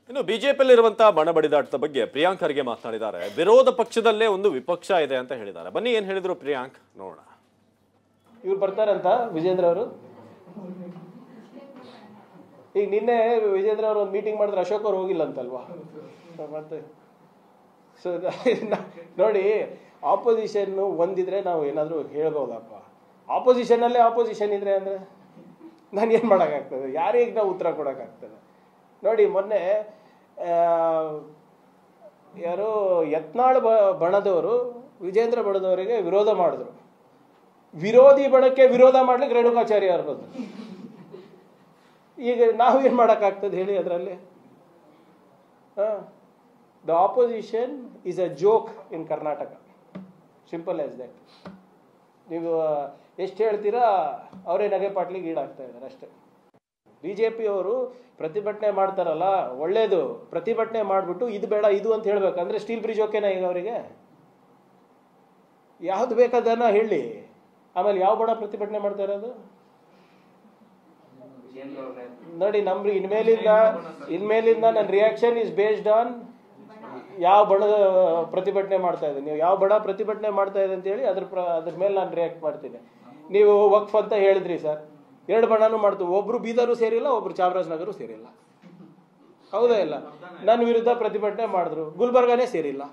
ಇನ್ನು ಬಿಜೆಪಿಯಲ್ಲಿರುವಂತಹ ಬಣ ಬಡಿದಾಟದ ಬಗ್ಗೆ ಪ್ರಿಯಾಂಕ್ ಖರ್ಗೆ ಮಾತನಾಡಿದ್ದಾರೆ. ವಿರೋಧ ಪಕ್ಷದಲ್ಲೇ ಒಂದು ವಿಪಕ್ಷ ಇದೆ ಅಂತ ಹೇಳಿದ್ದಾರೆ. ಬನ್ನಿ ಏನ್ ಹೇಳಿದ್ರು ಪ್ರಿಯಾಂಕ್ ನೋಡೋಣ. ಇವ್ರು ಬರ್ತಾರಂತ ವಿಜೇಂದ್ರ ಅವರು. ಈಗ ನಿನ್ನೆ ವಿಜೇಂದ್ರ ಅವರು ಒಂದು ಮೀಟಿಂಗ್ ಮಾಡಿದ್ರೆ ಅಶೋಕ್ ಅವ್ರು ಹೋಗಿಲ್ಲ ಅಂತಲ್ವಾ? ಮತ್ತೆ ಸೊ ನೋಡಿ, ಆಪೋಸಿಷನ್ ಒಂದಿದ್ರೆ ನಾವು ಏನಾದರೂ ಹೇಳ್ಬೋದಪ್ಪ. ಆಪೋಸಿಷನ್ನಲ್ಲೇ ಆಪೋಸಿಷನ್ ಇದ್ರೆ ಅಂದರೆ ನಾನು ಏನು ಮಾಡೋಕ್ಕಾಗ್ತದೆ? ಯಾರಿಗೆ ನಾವು ಉತ್ತರ ಕೊಡೋಕ್ಕಾಗ್ತದೆ? ನೋಡಿ, ಮೊನ್ನೆ ಯಾರು ಯತ್ನಾಳ್ ಬಣದವರು ವಿಜೇಂದ್ರ ಬಣದವರಿಗೆ ವಿರೋಧ ಮಾಡಿದ್ರು. ವಿರೋಧಿ ಬಣಕ್ಕೆ ವಿರೋಧ ಮಾಡ್ಲಿಕ್ಕೆ ರೇಣುಕಾಚಾರ್ಯ ಅವ್ರು ಬಂದ್ರು. ಈಗ ನಾವು ಏನು ಮಾಡೋಕ್ಕಾಗ್ತದೆ ಹೇಳಿ ಅದರಲ್ಲಿ? The opposition is a joke in Karnataka, simple as that. ನೀವು ಎಷ್ಟು ಹೇಳ್ತೀರಾ ಅವರೇ ನಗೆ ಪಾಟ್ಲಿಗೆ ಈಡಾಗ್ತಾ ಇದ್ದಾರೆ ಅಷ್ಟೇ. ಬಿಜೆಪಿ ಅವರು ಪ್ರತಿಭಟನೆ ಮಾಡ್ತಾರಲ್ಲ, ಒಳ್ಳೇದು. ಪ್ರತಿಭಟನೆ ಮಾಡಿಬಿಟ್ಟು ಇದು ಬೇಡ ಇದು ಅಂತ ಹೇಳ್ಬೇಕಂದ್ರೆ ಸ್ಟೀಲ್ ಬ್ರಿಡ್ಜ್ ಓಕೆನಾ ಈಗ ಅವರಿಗೆ? ಯಾವ್ದು ಬೇಕಾದನ್ನ ಹೇಳಿ. ಆಮೇಲೆ ಯಾವ ಬಣ ಪ್ರತಿಭಟನೆ ಮಾಡ್ತಾ ಇರೋದು ನೋಡಿ. ನಮ್ಗೆ ಇನ್ಮೇಲಿಂದ ನನ್ನ ರಿಯಾಕ್ಷನ್ ಇಸ್ ಬೇಸ್ಡ್ ಆನ್ ಯಾವ ಬಣದ ಪ್ರತಿಭಟನೆ ಮಾಡ್ತಾ ಇದೆ, ನೀವು ಯಾವ ಬಣ ಪ್ರತಿಭಟನೆ ಮಾಡ್ತಾ ಇದೆ ಅಂತ ಹೇಳಿ ಅದ್ರ ಮೇಲೆ ನಾನು ರಿಯಾಕ್ಟ್ ಮಾಡ್ತೀನಿ. ನೀವು ವಕ್ಫ್ ಅಂತ ಹೇಳಿದ್ರಿ ಸರ್, 2 ಬಣನೂ ಮಾಡ್ತೀವಿ. ಒಬ್ರು ಬೀದರು ಸೇರಿಲ್ಲ, ಒಬ್ರು ಚಾಮರಾಜನಗರ ಸೇರಿಲ್ಲ. ಹೌದಾ ಇಲ್ಲ? ನನ್ನ ವಿರುದ್ಧ ಪ್ರತಿಭಟನೆ ಮಾಡಿದ್ರು, ಗುಲ್ಬರ್ಗಾನೇ ಸೇರಿಲ್ಲ.